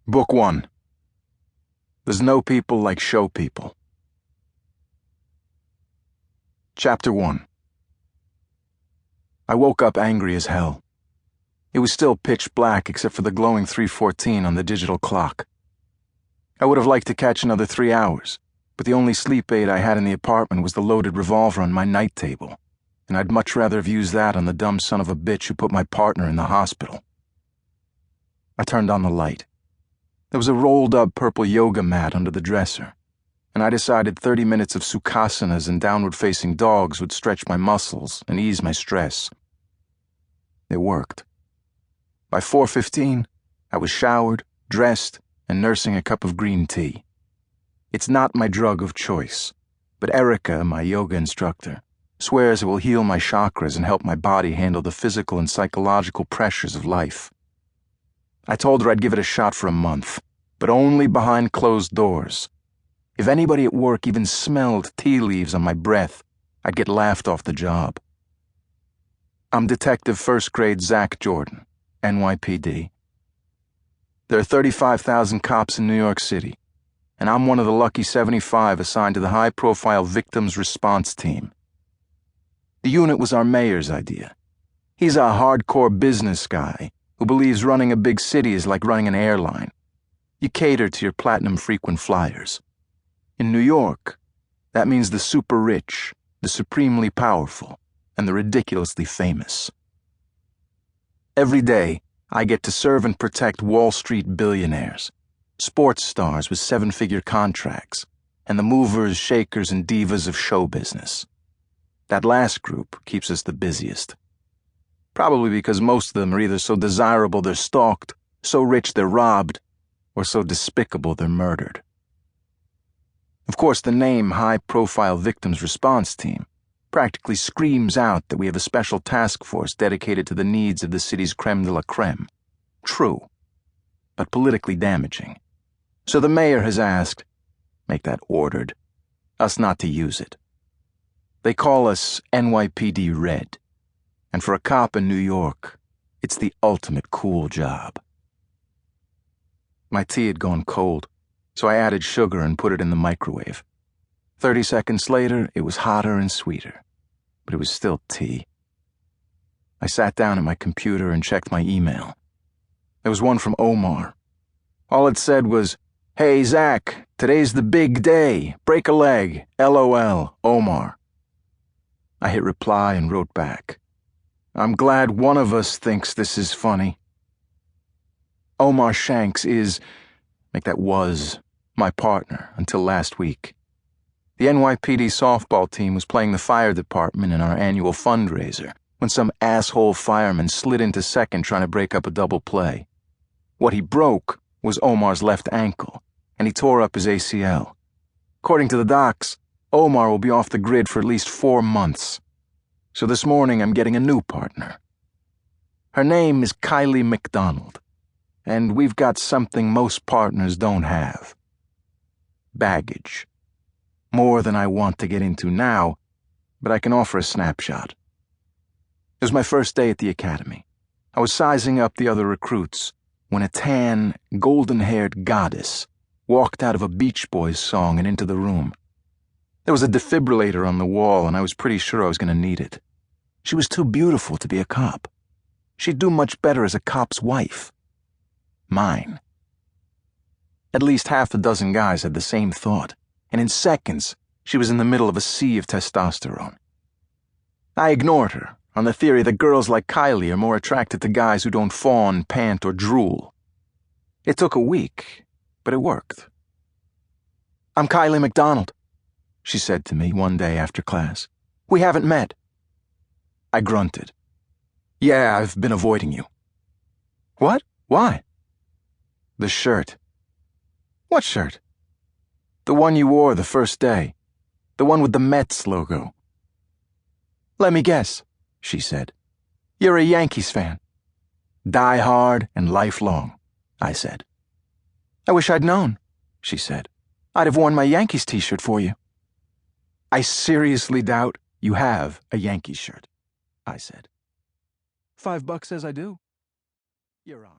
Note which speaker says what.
Speaker 1: Book 1. There's no people like show people. Chapter 1. I woke up angry as hell. It was still pitch black except for the glowing 3:14 on the digital clock. I would have liked to catch another 3 hours, but the only sleep aid I had in the apartment was the loaded revolver on my night table, and I'd much rather have used that on the dumb son of a bitch who put my partner in the hospital. I turned on the light. There was a rolled-up purple yoga mat under the dresser, and I decided 30 minutes of sukhasanas and downward-facing dogs would stretch my muscles and ease my stress. It worked. By 4:15, I was showered, dressed, and nursing a cup of green tea. It's not my drug of choice, but Erica, my yoga instructor, swears it will heal my chakras and help my body handle the physical and psychological pressures of life. I told her I'd give it a shot for a month, but only behind closed doors. If anybody at work even smelled tea leaves on my breath, I'd get laughed off the job. I'm Detective First Grade Zach Jordan, NYPD. There are 35,000 cops in New York City, and I'm one of the lucky 75 assigned to the high-profile Victims Response Team. The unit was our mayor's idea. He's a hardcore business guy who believes running a big city is like running an airline. You cater to your platinum frequent flyers. In New York, that means the super rich, the supremely powerful, and the ridiculously famous. Every day, I get to serve and protect Wall Street billionaires, sports stars with 7-figure contracts, and the movers, shakers, and divas of show business. That last group keeps us the busiest. Probably because most of them are either so desirable they're stalked, so rich they're robbed, or so despicable they're murdered. Of course, the name High-Profile Victims Response Team practically screams out that we have a special task force dedicated to the needs of the city's creme de la creme. True, but politically damaging. So the mayor has asked, make that ordered, us not to use it. They call us NYPD Red. And for a cop in New York, it's the ultimate cool job. My tea had gone cold, so I added sugar and put it in the microwave. 30 seconds later, it was hotter and sweeter, but it was still tea. I sat down at my computer and checked my email. There was one from Omar. All it said was, "Hey, Zach, today's the big day. Break a leg. LOL, Omar." I hit reply and wrote back, "I'm glad one of us thinks this is funny." Omar Shanks is, make that was, my partner until last week. The NYPD softball team was playing the fire department in our annual fundraiser when some asshole fireman slid into second trying to break up a double play. What he broke was Omar's left ankle, and he tore up his ACL. According to the docs, Omar will be off the grid for at least 4 months. So this morning I'm getting a new partner. Her name is Kylie MacDonald, and we've got something most partners don't have. Baggage. More than I want to get into now, but I can offer a snapshot. It was my first day at the academy. I was sizing up the other recruits when a tan, golden-haired goddess walked out of a Beach Boys song and into the room. There was a defibrillator on the wall, and I was pretty sure I was going to need it. She was too beautiful to be a cop. She'd do much better as a cop's wife. Mine. At least half a dozen guys had the same thought, and in seconds, she was in the middle of a sea of testosterone. I ignored her, on the theory that girls like Kylie are more attracted to guys who don't fawn, pant, or drool. It took a week, but it worked. "I'm Kylie MacDonald," she said to me one day after class. "We haven't met." I grunted. "Yeah, I've been avoiding you." "What? Why?" "The shirt." "What shirt?" "The one you wore the first day. The one with the Mets logo." "Let me guess," she said. "You're a Yankees fan." "Die hard and lifelong," I said. "I wish I'd known," she said. "I'd have worn my Yankees t-shirt for you." "I seriously doubt you have a Yankees shirt," I said. $5 says I do. You're on.